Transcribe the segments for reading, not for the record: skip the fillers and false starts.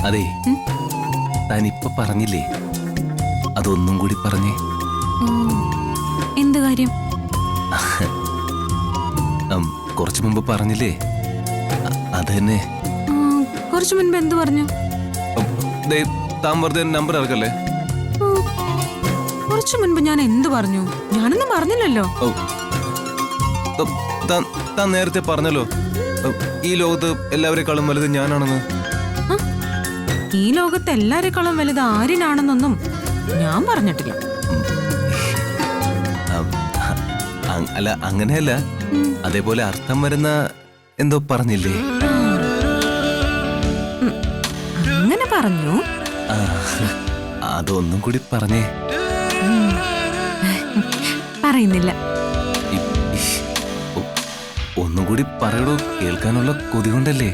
അതെ, താനിപ്പോ പറഞ്ഞില്ലേ, അതൊന്നും കൂടി പറഞ്ഞേ. എന്ത് കാര്യം? കുറച്ചു മുമ്പ് പറഞ്ഞില്ലേ, അത് തന്നെ. കുറച്ചു മുൻപ് എന്ത് പറഞ്ഞു? താൻ വെറുതെ നമ്പർ ഇറക്കല്ലേ. കുറച്ചു മുൻപ് ഞാൻ എന്ത് പറഞ്ഞു? ഞാനൊന്നും പറഞ്ഞില്ലല്ലോ. താൻ നേരത്തെ പറഞ്ഞല്ലോ, ഈ ലോകത്ത് എല്ലാവരെക്കാളും വലുത് ഞാനാണെന്ന്. ഈ ലോകത്ത് എല്ലാരെക്കാളും വലുത് ആരിനാണെന്നൊന്നും ഞാൻ പറഞ്ഞിട്ടില്ല. അല്ല, അങ്ങനെയല്ല, അതേപോലെ അർത്ഥം വരുന്ന എന്തോ പറഞ്ഞില്ലേ? അങ്ങനെ പറഞ്ഞു. അതൊന്നും കൂടി പറഞ്ഞേ. പറയുന്നില്ല. ഒന്നും കൂടി പറയടോ, കേൾക്കാനുള്ള കൊതി കൊണ്ടല്ലേ.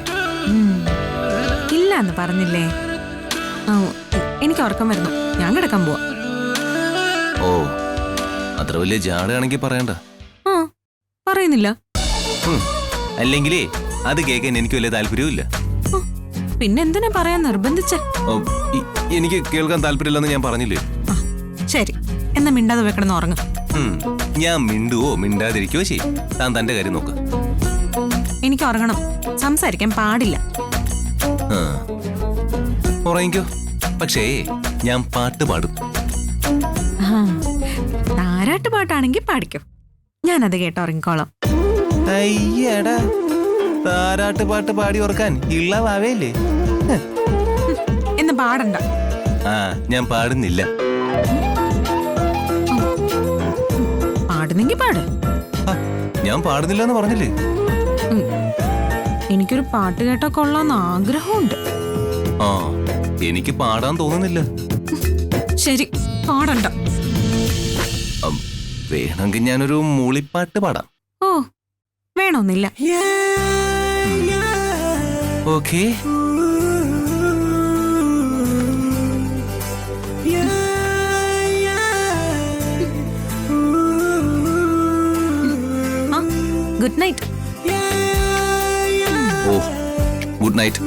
ഇല്ല എന്ന് പറഞ്ഞില്ലേ. എനിക്ക് ഉറക്കം വരുന്നു, ഞാൻ കിടക്കാൻ പോവാ. ഓ, അത്ര വലിയ ജാടയാണെങ്കിൽ പറയണ്ട. പറയുന്നില്ല. അല്ലെങ്കിലേ അത് കേൾക്കാൻ എനിക്ക് വലിയ താല്പര്യമില്ല. പിന്നെ എന്തിനാ പറയാൻ നിർബന്ധിച്ച? എനിക്ക് കേൾക്കാൻ താല്പര്യമില്ലെന്ന് ഞാൻ പറഞ്ഞില്ലേ. ശരി, എന്നാ മിണ്ടാതെ വെക്കണം, ഉറങ്ങും. ഞാൻ മിണ്ടുവോ മിണ്ടാതിരിക്കുവോ ശരി, താൻ തന്റെ കാര്യം നോക്ക്. എനിക്ക് ഉറങ്ങണം, സംസാരിക്കാൻ പാടില്ല. ഉറങ്ങിക്കോ, പക്ഷേ ഞാൻ പാട്ട് പാടും. താരാട്ട് പാട്ടാണെങ്കിൽ പാടിക്കോ, ഞാനത് കേട്ട് ഉറങ്ങിക്കോളാം. അയ്യടാ, താരാട്ട് പാട്ട് പാടി ഓർക്കാൻ ഇള്ളവാവേലേ. എന്ന് പാടണ്ട. ഞാൻ പാടുന്നില്ല. പാടുന്നെങ്കി പാട്. ഞാൻ പാടുന്നില്ല എന്ന് പറഞ്ഞില്ലേ. എനിക്കൊരു പാട്ട് കേട്ടാ കൊള്ളാന്ന് ആഗ്രഹമുണ്ട്. എനിക്ക് പാടാൻ തോന്നുന്നില്ല. ശരി, പാടണ്ട. വേണമെങ്കിൽ ഞാനൊരു മൂളിപ്പാട്ട് പാടാം. ഓ, വേണമെന്നില്ല. ഓക്കേ. Good night. ഓ, ഗുഡ് നൈറ്റ്.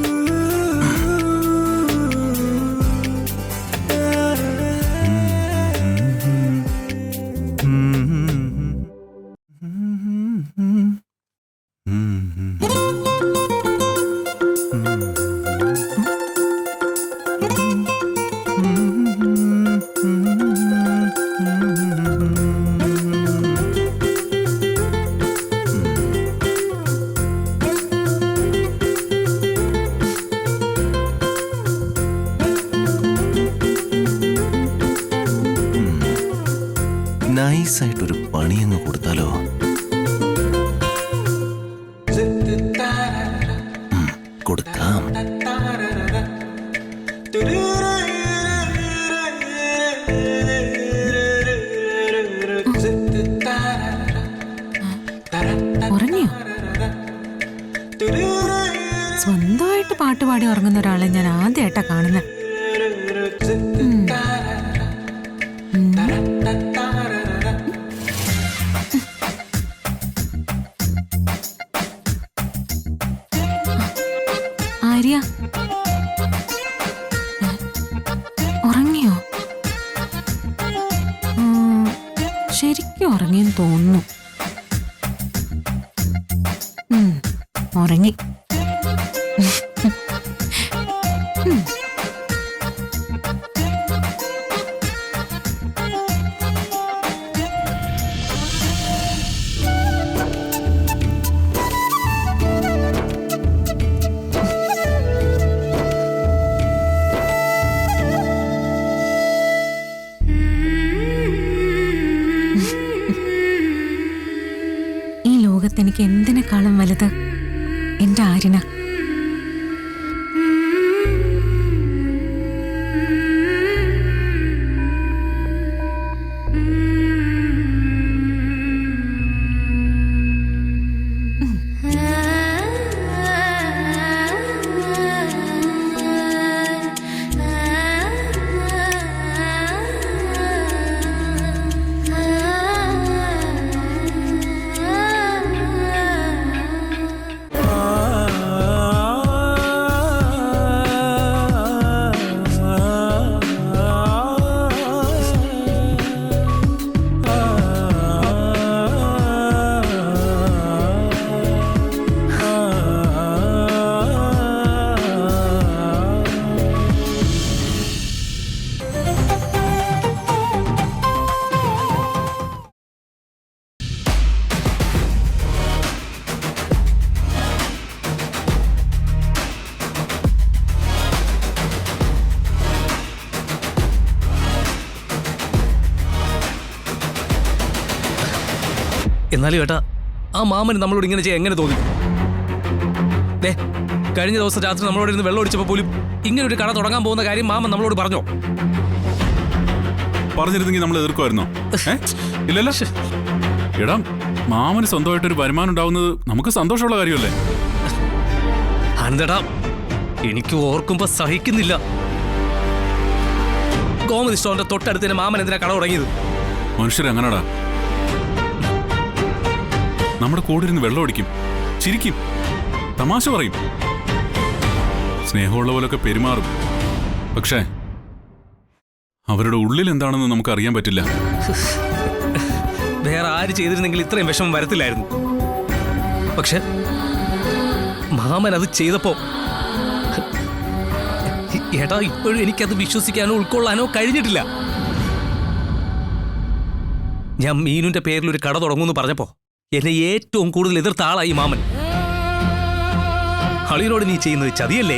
നൈസായിട്ടൊരു പണിയങ്ങ് കൊടുത്താലോ? കൊടുക്കാം. ഉറങ്ങിയോ? സ്വന്തമായിട്ട് പാട്ട് പാടി ഉറങ്ങുന്ന ഒരാളെ ഞാൻ ആദ്യമായിട്ടാ കാണുന്നത്. ആര്യ, ഉറങ്ങിയോ? ശരിക്കും ഉറങ്ങിയെന്ന് തോന്നുന്നു. ഉറങ്ങി. എനിക്ക് എന്തിനേക്കാളും വലുത് എന്റെ ആര്യന. എന്നാലും ഏട്ടാ ആ മാമന് നമ്മളോട് ഇങ്ങനെ ചെയ്യാൻ എങ്ങനെ തോന്നി? കഴിഞ്ഞ ദിവസം രാത്രി നമ്മളോട് ഇരുന്ന് വെള്ളം ഒടിച്ചപ്പോൾ പോലും ഇങ്ങനെ ഒരു കട തുടങ്ങാൻ പോകുന്ന കാര്യം മാമൻ നമ്മളോട് പറഞ്ഞോ? പറഞ്ഞിരുന്നെങ്കിൽ നമ്മൾ എതിർക്കുമായിരുന്നോ? ഇല്ലല്ലോ. എടാ, മാമന് സ്വന്തമായിട്ടൊരു വരുമാനം ഉണ്ടാവുന്നത് നമുക്ക് സന്തോഷമുള്ള കാര്യമല്ലേ? അനന്തേട്ടാ, എനിക്ക് ഓർക്കുമ്പോ സഹിക്കുന്നില്ല. ഗോമതി സ്റ്റോറിന്റെ തൊട്ടടുത്ത് തന്നെ മാമൻ എന്തിനാ കട തുടങ്ങിയത്? മനുഷ്യരെങ്ങനാടാ നമ്മുടെ കൂടെ ഇരുന്ന് വെള്ളം അടിക്കും, ചിരിക്കും, തമാശ പറയും, സ്നേഹമുള്ള പോലൊക്കെ പെരുമാറും. പക്ഷേ അവരുടെ ഉള്ളിൽ എന്താണെന്ന് നമുക്ക് അറിയാൻ പറ്റില്ല. വേറെ ആര് ചെയ്തിരുന്നെങ്കിൽ ഇത്രയും വിഷമം വരത്തില്ലായിരുന്നു. പക്ഷെ മാമൻ അത് ചെയ്തപ്പോ ഏട്ടാ ഇപ്പോഴും എനിക്കത് വിശ്വസിക്കാനോ ഉൾക്കൊള്ളാനോ കഴിഞ്ഞിട്ടില്ല. ഞാൻ മീനുന്റെ പേരിൽ ഒരു കട തുടങ്ങുമെന്ന് പറഞ്ഞപ്പോ എന്നെ ഏറ്റവും കൂടുതൽ എതിർത്ത ആളായി മാമൻ. അളിയനോട് നീ ചെയ്യുന്നത് ചതിയല്ലേ?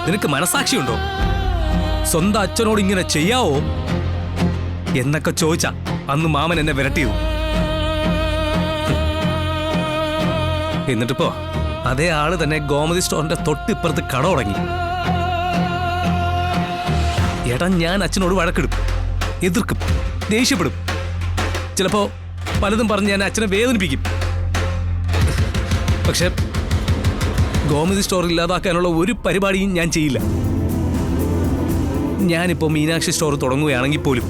നിനക്ക് മനസാക്ഷിയുണ്ടോ? സ്വന്തം അച്ഛനോട് ഇങ്ങനെ ചെയ്യാവോ എന്നൊക്കെ ചോദിച്ച അന്ന് മാമൻ എന്നെ വിരട്ടിയത്. എന്നിട്ടിപ്പോ അതേ ആള് തന്നെ ഗോമതി സ്റ്റോറിന്റെ തൊട്ടിപ്പുറത്ത് കട തുടങ്ങി. ഏട്ടാ, ഞാൻ അച്ഛനോട് വഴക്കിടും, എതിർക്കും, ദേഷ്യപ്പെടും. ചിലപ്പോ പലതും പറഞ്ഞ് ഞാൻ അച്ഛനെ വേദനിപ്പിക്കും. പക്ഷെ ഗോമതി സ്റ്റോർ ഇല്ലാതാക്കാനുള്ള ഒരു പരിപാടിയും ഞാൻ ചെയ്യില്ല. ഞാനിപ്പോ മീനാക്ഷി സ്റ്റോർ തുടങ്ങുകയാണെങ്കിൽ പോലും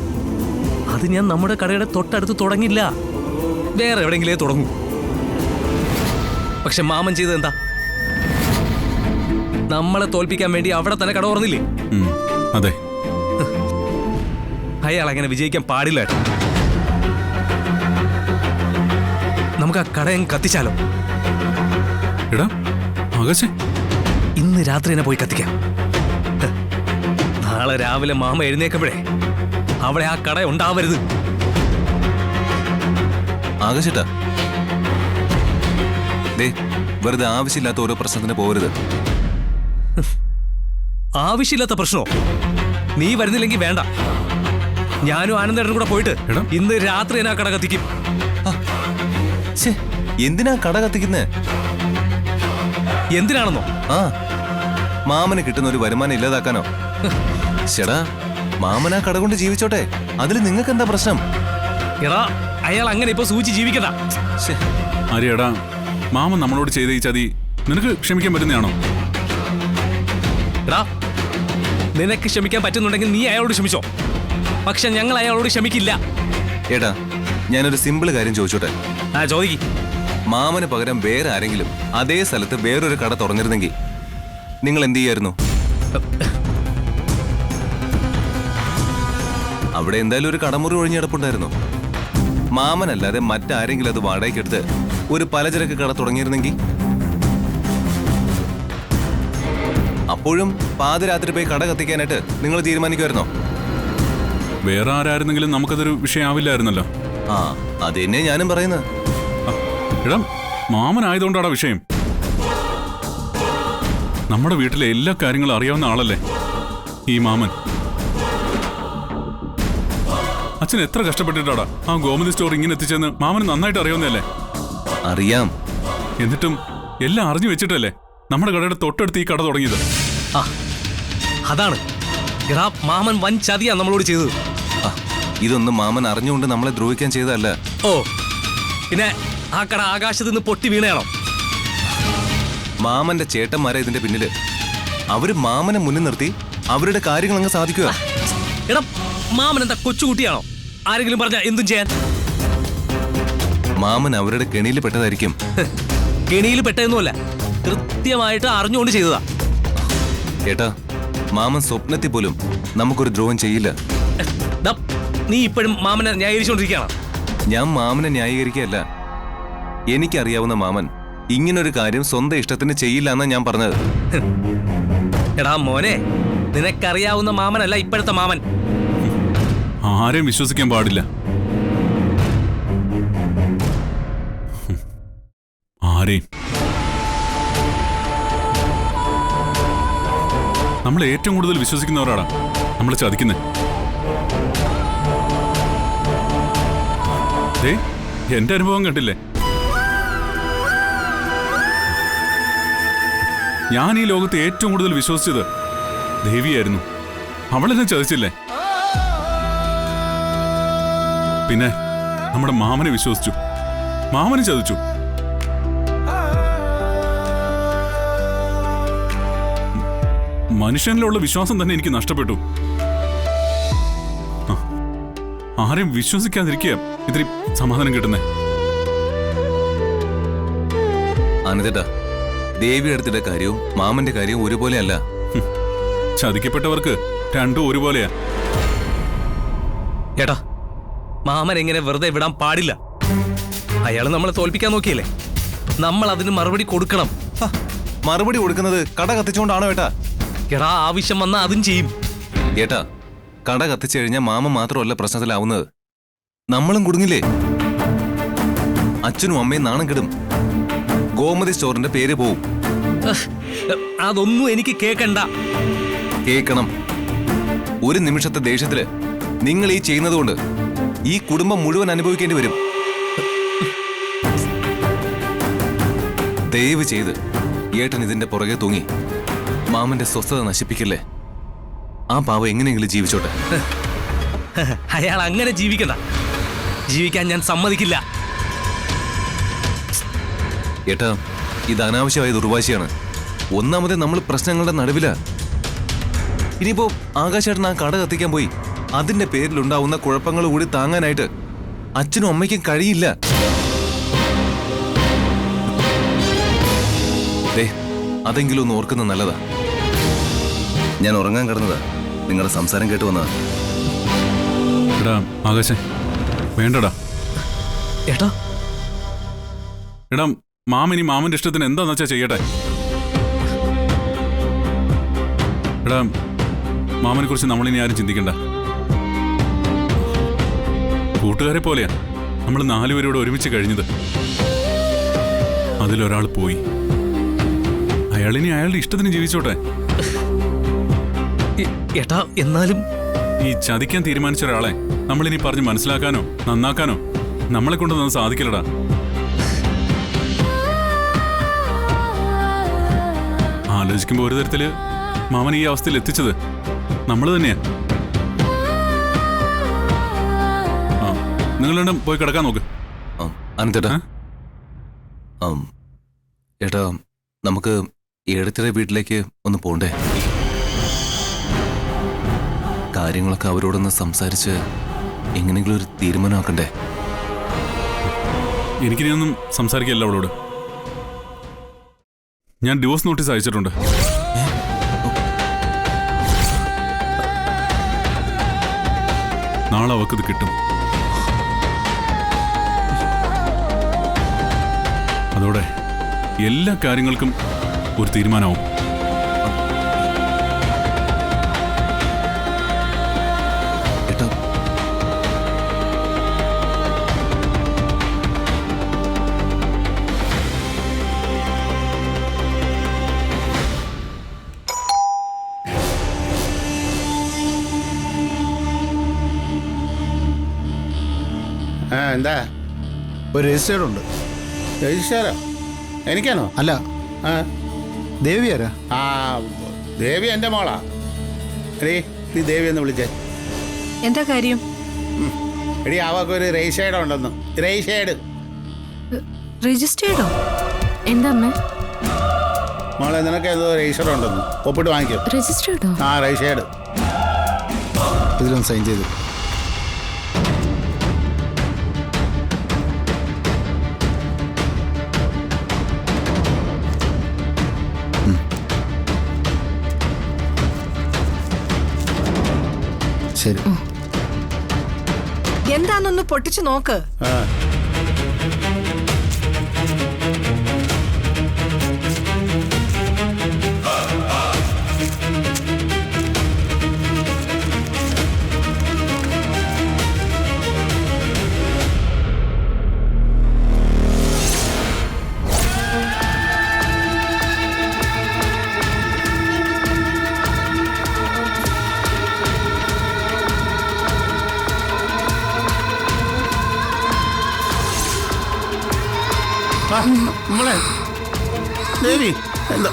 അത് ഞാൻ നമ്മുടെ കടയുടെ തൊട്ടടുത്ത് തുടങ്ങില്ല, വേറെ എവിടെയെങ്കിലേ തുടങ്ങൂ. പക്ഷെ മാമൻ ചെയ്തത് എന്താ? നമ്മളെ തോൽപ്പിക്കാൻ വേണ്ടി അവിടെ തന്നെ കട തുറന്നില്ലേ? അതെ. അയാൾ അങ്ങനെ വിജയിക്കാൻ പാടില്ല. നമുക്ക് ആ കടയും കത്തിച്ചാലോ? എടാ ആകാശേ, ഇന്ന് രാത്രി തന്നെ പോയി കത്തിക്കാം. നാളെ രാവിലെ മാമ എഴുന്നേക്കുമ്പോഴേ അവിടെ ആ കട ഉണ്ടാവരുത്. ആകാശേട്ടാ, വെറുതെ ആവശ്യമില്ലാത്ത ഓരോ പ്രശ്നത്തിന് പോകരുത്. ആവശ്യമില്ലാത്ത പ്രശ്നമോ? നീ വരുന്നില്ലെങ്കിൽ വേണ്ട, ഞാനും ആനന്ദേട്ടനും കൂടെ പോയിട്ട് ഇന്ന് രാത്രി തന്നെ ആ കട കത്തിക്കും. എന്തിനാ കട കത്തിക്കുന്നേ? എന്തിനാണെന്നോ? മാമന് കിട്ടുന്ന ഒരു വരുമാനം ഇല്ലാതാക്കാനോ? ചേടാ, മാമൻ ആ കട കൊണ്ട് ജീവിച്ചോട്ടെ, അതിൽ നിങ്ങൾക്ക് എന്താ പ്രശ്നം? എടാ, അയാൾ അങ്ങനെ ഇപ്പൊ സൂചിച്ച് ജീവിക്കണ്ട. ആര്യാടാ, മാമൻ നമ്മളോട് ചെയ്ത ഈ ചതി നിനക്ക് ക്ഷമിക്കാൻ പറ്റുന്നതാണോ? എടാ, നിനക്ക് ക്ഷമിക്കാൻ പറ്റുന്നുണ്ടെങ്കിൽ നീ അയാളോട് ക്ഷമിച്ചോ, പക്ഷെ ഞങ്ങൾ അയാളോട് ക്ഷമിക്കില്ല. ഏടാ, ഞാനൊരു സിമ്പിൾ കാര്യം ചോദിച്ചോട്ടെ? ചോദിക്ക്. മാമന് പകരം വേറെ ആരെങ്കിലും അതേ സ്ഥലത്ത് വേറൊരു കട തുറന്നിരുന്നെങ്കിൽ നിങ്ങൾ എന്ത് ചെയ്യായിരുന്നു? അവിടെ എന്തായാലും ഒരു കടമുറി ഒഴിഞ്ഞിടപ്പുണ്ടായിരുന്നു. മാമനല്ലാതെ മറ്റാരെങ്കിലും അത് വാടകയ്ക്കെടുത്ത് ഒരു പലചരക്ക് കട തുടങ്ങിയിരുന്നെങ്കിൽ അപ്പോഴും പാതിരാത്രി പോയി കട കത്തിക്കാനായിട്ട് നിങ്ങൾ തീരുമാനിക്കുമായിരുന്നോ? വേറെ ആരായിരുന്നെങ്കിലും നമുക്കതൊരു വിഷയമാവില്ലായിരുന്നല്ലോ. അത് തന്നെ ഞാനും പറയുന്നത്. എടാ, മാമനായതുകൊണ്ടാണ് വിഷയം. നമ്മുടെ വീട്ടിലെ എല്ലാ കാര്യങ്ങളും അറിയാവുന്ന ആളല്ലേ ഈ മാമൻ. അച്ഛൻ എത്ര കഷ്ടപ്പെട്ടിട്ടാടാ ആ ഗോമതി സ്റ്റോർ ഇങ്ങനെ എത്തിച്ചെന്ന് മാമന് നന്നായിട്ട് അറിയാവുന്നതല്ലേ? അറിയാം. എന്നിട്ടും എല്ലാം അറിഞ്ഞു വെച്ചിട്ടല്ലേ നമ്മുടെ കടയുടെ തൊട്ടടുത്ത് ഈ കട തുടങ്ങിയത്. അതാണ് എടാ, മാമൻ വൻ ചതിയാ നമ്മളോട് ചെയ്തത്. ഇതൊന്നും മാമൻ അറിഞ്ഞുകൊണ്ട് നമ്മളെ ദ്രോഹിക്കാൻ ചെയ്തതല്ല. പിന്നെ ആ കട ആകാശത്ത് നിന്ന് പൊട്ടി വീണയാണോ? മാമന്റെ ചേട്ടന്മാരെ ഇതിന്റെ പിന്നില്. അവര് മാമനെ മുന്നിൽ നിർത്തി അവരുടെ കാര്യങ്ങൾ അങ്ങ് സാധിക്കുക. എടാ, മാമൻ എന്താ കൊച്ചുകുട്ടിയാണോ? ആരെങ്കിലും പറഞ്ഞ എന്തും ചെയ്യാൻ? മാമൻ അവരുടെ കെണിയിൽ പെട്ടതായിരിക്കും. കെണിയിൽ പെട്ടതൊന്നുമല്ല, കൃത്യമായിട്ട് അറിഞ്ഞുകൊണ്ട് ചെയ്തതാ. ഏട്ടാ, മാമൻ സ്വപ്നത്തിൽ പോലും നമുക്കൊരു ദ്രോഹം ചെയ്യില്ല. നീ ഇപ്പോഴും മാമനെ ന്യായീകരിച്ചുകൊണ്ടിരിക്കുകയാണ്. ഞാൻ മാമനെ ന്യായീകരിക്കുകയല്ല. എനിക്കറിയാവുന്ന മാമൻ ഇങ്ങനൊരു കാര്യം സ്വന്തം ഇഷ്ടത്തിന് ചെയ്യില്ല എന്നാ ഞാൻ പറഞ്ഞത്. എടാ മോനെ, നിനക്കറിയാവുന്ന മാമനല്ല ഇപ്പോഴത്തെ മാമൻ. ആരെയും വിശ്വസിക്കാൻ പാടില്ല. ആരെയും. നമ്മൾ ഏറ്റവും കൂടുതൽ വിശ്വസിക്കുന്നവരാണ് നമ്മൾ ചതിക്കുന്നത്. എന്റെ അനുഭവം കണ്ടില്ലേ? ഞാൻ ഈ ലോകത്ത് ഏറ്റവും കൂടുതൽ വിശ്വസിച്ചത് ദേവിയായിരുന്നു. അവളെന്നെ ചതിച്ചില്ലേ? പിന്നെ നമ്മുടെ മാമനെ വിശ്വസിച്ചു, മാമനെ ചതിച്ചു. മനുഷ്യനിലുള്ള വിശ്വാസം തന്നെ എനിക്ക് നഷ്ടപ്പെട്ടു. ആരെയും വിശ്വസിക്കാതിരിക്കുക ഇത്തിരി സമാധാനം കിട്ടുന്നേ. ആനന്ദേട്ടാ, ദേവി അടുത്തിടെ കാര്യവും മാമന്റെ കാര്യവും ഒരുപോലെയല്ല. ചതിക്കപ്പെട്ടവർക്ക് രണ്ടും ഒരുപോലെയാ. ഏട്ടാ, മാമൻ എങ്ങനെ വെറുതെ വിടാൻ പാടില്ല. അയാൾ നമ്മളെ തോൽപ്പിക്കാൻ നോക്കിയല്ലേ, നമ്മൾ അതിന് മറുപടി കൊടുക്കണം. മറുപടി കൊടുക്കുന്നത് കട കത്തിച്ചുകൊണ്ടാണോ ഏട്ടാ? എടാ, ആവശ്യം വന്നാ അതും ചെയ്യും. ഏട്ടാ, കട കത്തിച്ചു കഴിഞ്ഞാൽ മാമൻ മാത്രമല്ല പ്രശ്നത്തിലാവുന്നത്, നമ്മളും കുടുങ്ങില്ലേ? അച്ഛനും അമ്മയും നാണം കെടും. ഗോമതി സ്റ്റോറിന്റെ പേര് പോവും. അതൊന്നും എനിക്ക് കേക്കണ്ട. കേക്കണം. ഒരു നിമിഷത്തെ ദേഷ്യത്തില് നിങ്ങൾ ഈ ചെയ്യുന്നത് കൊണ്ട് ഈ കുടുംബം മുഴുവൻ അനുഭവിക്കേണ്ടി വരും. ദയവ് ചെയ്ത് ഏട്ടൻ ഇതിന്റെ പുറകെ തൂങ്ങി മാമന്റെ സ്വസ്ഥത നശിപ്പിക്കല്ലേ. ആ പാവം എങ്ങനെയെങ്കിലും ജീവിച്ചോട്ടെ. അയാൾ അങ്ങനെ ജീവിക്കണ്ട. ജീവിക്കാൻ ഞാൻ സമ്മതിക്കില്ല. ഏട്ടാ, ഇത് അനാവശ്യമായ ദുർവാശിയാണ്. ഒന്നാമത് നമ്മൾ പ്രശ്നങ്ങളുടെ നടുവിലാ. ഇനിയിപ്പോ ആകാശേട്ടൻ ആ കട കത്തിക്കാൻ പോയി അതിന്റെ പേരിലുണ്ടാവുന്ന കുഴപ്പങ്ങൾ കൂടി താങ്ങാനായിട്ട് അച്ഛനും അമ്മയ്ക്കും കഴിയില്ല. അതെങ്കിലും ഒന്ന് ഓർക്കുന്നത് നല്ലതാ. ഞാൻ ഉറങ്ങാൻ കിടന്നതാ, നിങ്ങളുടെ സംസാരം കേട്ട് വന്നതാ. എടാ ആകാശേ, വേണ്ടടാ. ഏട്ടാ, എടാ, മാമനി മാമന്റെ ഇഷ്ടത്തിന് എന്താന്ന് വെച്ചാ ചെയ്യട്ടെ. എടാ, മാമനെ കുറിച്ച് നമ്മളിനി ആരും ചിന്തിക്കണ്ട. കൂട്ടുകാരെ പോലെയാ നമ്മൾ 4 പേരോട് ഒരുമിച്ച് കഴിഞ്ഞത്. അതിലൊരാൾ പോയി. അയാളിനി അയാളുടെ ഇഷ്ടത്തിന് ജീവിച്ചോട്ടെ. ഏട്ടാ, എന്നാലും ഈ ചതിക്കാൻ തീരുമാനിച്ച ഒരാളെ നമ്മളിനി പറഞ്ഞ് മനസ്സിലാക്കാനോ നന്നാക്കാനോ നമ്മളെ കൊണ്ടൊന്നും സാധിക്കില്ലടാ. ആലോചിക്കുമ്പോ ഒരു തരത്തില് മാമൻ ഈ അവസ്ഥയിൽ എത്തിച്ചത് നമ്മൾ തന്നെയാ. നിങ്ങൾ രണ്ടും പോയി കിടക്കാൻ നോക്ക്. അനന്തേട്ടാ, ഏട്ടാ, നമുക്ക് ഏടത്തിയുടെ വീട്ടിലേക്ക് ഒന്ന് പോണ്ടേ? കാര്യങ്ങളൊക്കെ അവരോടൊന്ന് സംസാരിച്ച് എങ്ങനെയെങ്കിലും ഒരു തീരുമാനമാക്കണ്ടേ? എനിക്കിനിയൊന്നും സംസാരിക്കല്ല അവളോട്. ഞാൻ ഡിവോഴ്സ് നോട്ടീസ് അയച്ചിട്ടുണ്ട്. നാളെ അവൾക്കിത് കിട്ടും. അതോടെ എല്ലാ കാര്യങ്ങൾക്കും ഒരു തീരുമാനമാവും. ഏട്ടാ, എന്താ? ഒരു രജിസ്റ്റേർഡ് ഉണ്ട്. രജിസ്റ്ററോ? എനിക്കാണോ? അല്ല, ആ ദേവി ആരാ? ആ ദേവി എൻ്റെ മോളാ. എടീ, നീ ദേവി എന്ന് വിളിച്ചേ. എന്താ കാര്യം? എടീ, അവക്കൊരു രജിസ്റ്റേർഡ് ഉണ്ടെന്ന്. രജിസ്റ്റേർഡ് രജിസ്റ്റേർഡോ? എന്താ അമ്മ? മോളെ, നിനക്ക് എന്തോ രജിസ്റ്റേർഡ് ഉണ്ടെന്ന് ഒപ്പിട്ട് വാങ്ങിക്കോ. രജിസ്റ്റേർഡോ? ആ, രജിസ്റ്റേർഡ്. ഇതിലൊന്ന് സൈൻ ചെയ്തു. ശരി. എന്താന്നൊന്ന് പൊട്ടിച്ചു നോക്ക്. ആ മോളെ, ദേവി എന്താ?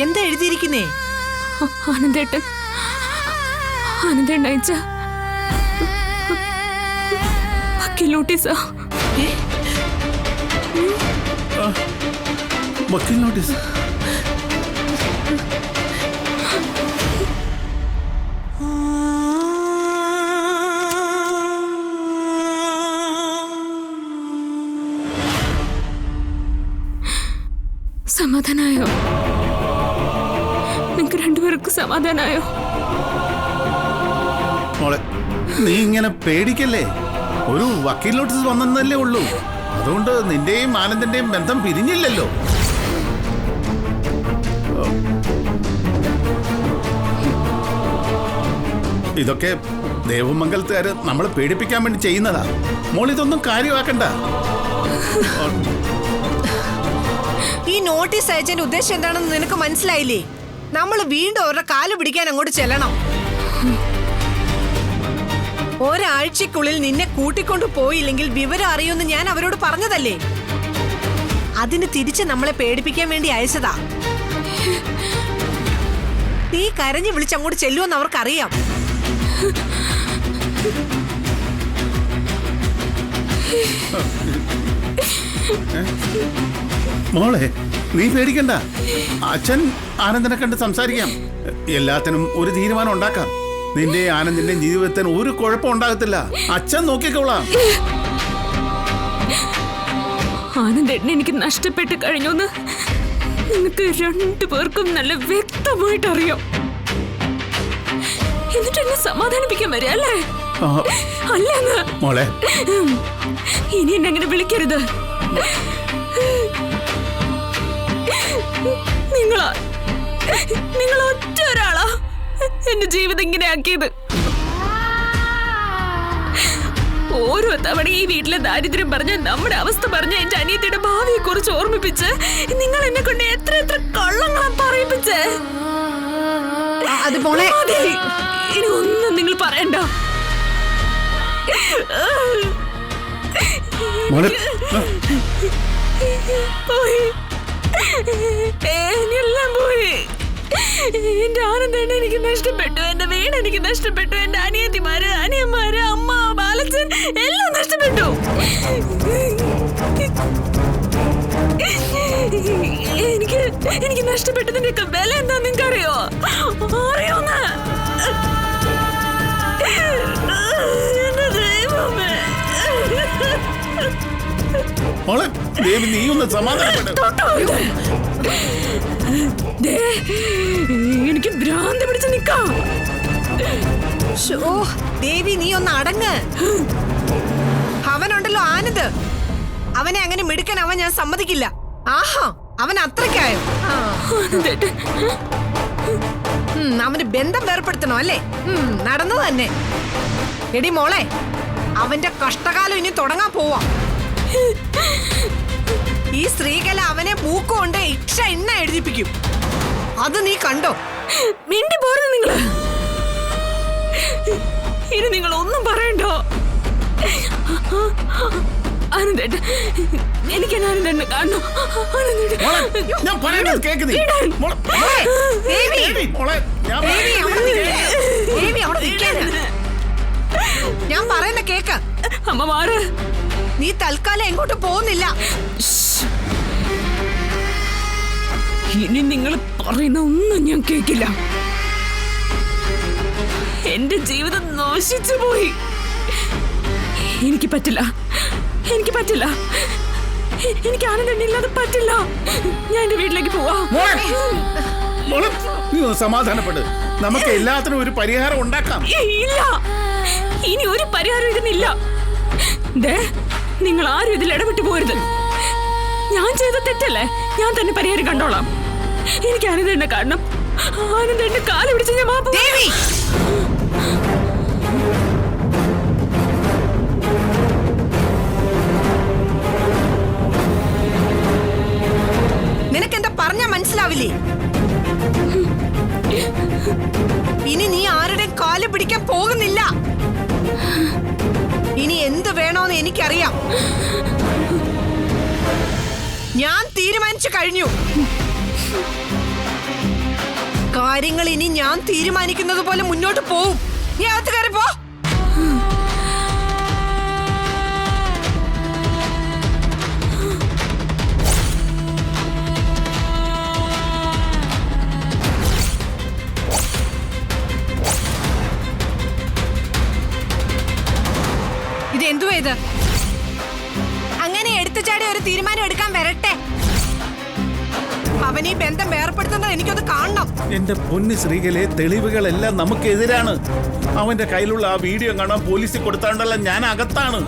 എന്താ എഴുതിയിരിക്കുന്നേ? ആനന്ദേട്ടൻ അയച്ച വക്കീൽ നോട്ടീസാ. വക്കീൽ നോട്ടീസ്? സമാധാനായോ? നിങ്ങൾക്ക് രണ്ടുപേർക്കും സമാധാനായോ? മോളെ, നീ ഇങ്ങനെ പേടിക്കല്ലേ. ഒരു വക്കീൽ നോട്ടീസ് വന്നല്ലേ ഉള്ളൂ. അതുകൊണ്ട് നിന്റെയും ആനന്ദിന്റെയും ബന്ധം പിരിഞ്ഞില്ലല്ലോ. ഇതൊക്കെ ദേവമംഗലത്തുകാര് നമ്മളെ പേടിപ്പിക്കാൻ വേണ്ടി ചെയ്യുന്നതാ. മോൾ ഇതൊന്നും കാര്യമാക്കണ്ട. ഈ നോട്ടീസ് അയച്ചതിന്റെ ഉദ്ദേശം എന്താണെന്ന് നിനക്ക് മനസ്സിലായില്ലേ? നമ്മൾ വീണ്ടും അവരുടെ കാല് പിടിക്കാൻ അങ്ങോട്ട് ചെല്ലണം. ഒരാഴ്ചക്കുള്ളിൽ നിന്നെ കൂട്ടിക്കൊണ്ടു പോയില്ലെങ്കിൽ വിവരം അറിയുമെന്ന് ഞാൻ അവരോട് പറഞ്ഞതല്ലേ. അതിന് തിരിച്ച് നമ്മളെ പേടിപ്പിക്കാൻ വേണ്ടി അയച്ചതാ. നീ കരഞ്ഞു വിളിച്ചങ്ങോട്ട് ചെല്ലുമെന്ന് അവർക്കറിയാം. മോളെ, നീ പേടിക്കണ്ട. അച്ഛൻ ആനന്ദിനെ കണ്ട് സംസാരിക്കാം. എല്ലാത്തിനും ഒരു തീരുമാനം ഉണ്ടാക്കാം. നിന്റെ ആനന്ദിന്റെ ജീവിതത്തിന് ഒരു കുഴപ്പം ഉണ്ടാകത്തില്ല. അച്ഛൻ നോക്കിക്കോളാം. ആനന്ദേട്ടനെ എനിക്ക് നഷ്ടപ്പെട്ട് കഴിഞ്ഞോന്ന് നിങ്ങൾക്ക് രണ്ടുപേർക്കും നല്ല വ്യക്തമായിട്ട് അറിയാം. എന്നിട്ട് എന്നെ സമാധാനിപ്പിക്കാൻ വരിക അല്ലേ? അല്ലെന്ന് മോളെ, ഇനി എന്നെ അങ്ങനെ വിളിക്കരുത്. നിങ്ങൾ ഒറ്റ ഒരാളാ എന്റെ ജീവിതം ഇങ്ങനെ ആക്കിയത്. ഓരോ തവണ ഈ വീട്ടിലെ ദാരിദ്ര്യം പറഞ്ഞ് നമ്മുടെ അവസ്ഥ പറഞ്ഞ എന്റെ അനിയത്തിയുടെ ഭാവിയെ കുറിച്ച് ഓർമ്മിപ്പിച്ച് നിങ്ങൾ എന്നെ കൊണ്ട് എത്ര എത്ര കള്ളങ്ങളാ പറയിപ്പിച്ച്. ഇനി ഒന്നും നിങ്ങൾ പറയണ്ട. പോയി, എല്ലാം പോയി. എന്റെ ആനന്ദേട്ടൻ എനിക്ക് നഷ്ടപ്പെട്ടു, എന്റെ വീട് എനിക്ക് നഷ്ടപ്പെട്ടു, എന്റെ അനിയത്തിമാര്, അനിയന്മാര്, അമ്മ, ബാലച്ചൻ എല്ലാം നഷ്ടപ്പെട്ടു. എനിക്ക് നഷ്ടപ്പെട്ടതിന്റെ ഒക്കെ വില എന്താ നിങ്ങൾക്ക് അറിയോ? അറിയോന്ന്? എന്റെ ദൈവമേ. മോളെ, ദേവി നീ ഒന്ന് സമാധാനപ്പെട്ടു. എനിക്ക് ഭ്രാന്ത് പിടിച്ച് നിക്കാം. ദേവി നീ ഒന്ന് അടങ്ങ്. അവനുണ്ടല്ലോ ആനന്ദ്, അവനെ അങ്ങനെ മിടുക്കൻ അവൻ ഞാൻ സമ്മതിക്കില്ല. ആഹാ, അവൻ അത്രയ്ക്കായോ? അവന് ബന്ധം വേർപ്പെടുത്തണോ അല്ലേ? നടന്നു തന്നെ. എടി മോളെ, അവന്റെ കഷ്ടകാലം ഇനി തുടങ്ങാൻ പോവാ. ഈ സ്ത്രീകളെ അവനെ മൂക്കുകൊണ്ട് ഇക്ഷ എണ്ണ എഴുതിപ്പിക്കും. അത് നീ കണ്ടോ? മിണ്ടി പോരുന്നു നിങ്ങള്. ഇനി നിങ്ങൾ ഒന്നും പറയണ്ടോ. ആനന്ദേട്ടൻ, എനിക്ക് ആനന്ദേട്ടനെ കാണണം. ഞാൻ പറയുന്നത് കേക്ക് നീ. ഞാൻ പറയുന്ന കേക്ക്. അമ്മ മാറ്. നീ തൽക്കാലം എങ്ങോട്ട് പോകുന്നില്ല. ഇനി നിങ്ങൾ പറയുന്ന ഒന്നും ഞാൻ കേൾക്കില്ല. എന്റെ ജീവിതം നശിച്ചു പോയി. എനിക്ക് പറ്റില്ല, എനിക്ക് പറ്റില്ല. എനിക്ക് ആനന്ദം ഇല്ലാതെ പറ്റില്ല. ഞാൻ എന്റെ വീട്ടിലേക്ക് പോവാ. നീ സമാധാനപ്പെട്. നമുക്ക് എല്ലാത്തിനും ഒരു പരിഹാരം ഉണ്ടാക്കാം. ഇല്ല, ഇനി ഒരു പരിഹാരം ഇതിനില്ല. നിങ്ങൾ ആരും ഇതിൽ ഇടപെട്ട് പോരുത്. ഞാൻ ചെയ്ത തെറ്റല്ലേ, ഞാൻ തന്നെ പരിഹാരം കണ്ടോളാം. എനിക്ക് ആനന്ദേട്ടനെ കാണണം. ആനന്ദേട്ടന്റെ കാല് പിടിച്ച് ഞാൻ മാപ്പ്. നിനക്കെന്താ പറഞ്ഞാ മനസ്സിലാവില്ലേ? ഇനി നീ ആരുടെ കാല് പിടിക്കാൻ പോകുന്നില്ല. ഇനി എന്ത് വേണോന്ന് എനിക്കറിയാം. ഞാൻ തീരുമാനിച്ചു കഴിഞ്ഞു. കാര്യങ്ങൾ ഇനി ഞാൻ തീരുമാനിക്കുന്നത് പോലെ മുന്നോട്ട് പോവും. നീ അകത്ത് കയറി പോ. ഇതെന്തുവാ ഇത്? അങ്ങനെ എടുത്തുചാടി ഒരു തീരുമാനം എടുക്കാൻ വരട്ടെ. അവൻ ഈ ബന്ധം ഏർപ്പെടുത്തുന്നത് എനിക്കൊന്ന് കാണണം. എന്റെ പൊന്ന് ശ്രീകലെ, തെളിവുകളെല്ലാം നമുക്കെതിരാണ്. അവന്റെ കയ്യിലുള്ള ആ വീഡിയോ കാണാൻ പോലീസിൽ കൊടുത്താണ്ടല്ല ഞാൻ അകത്താണ്.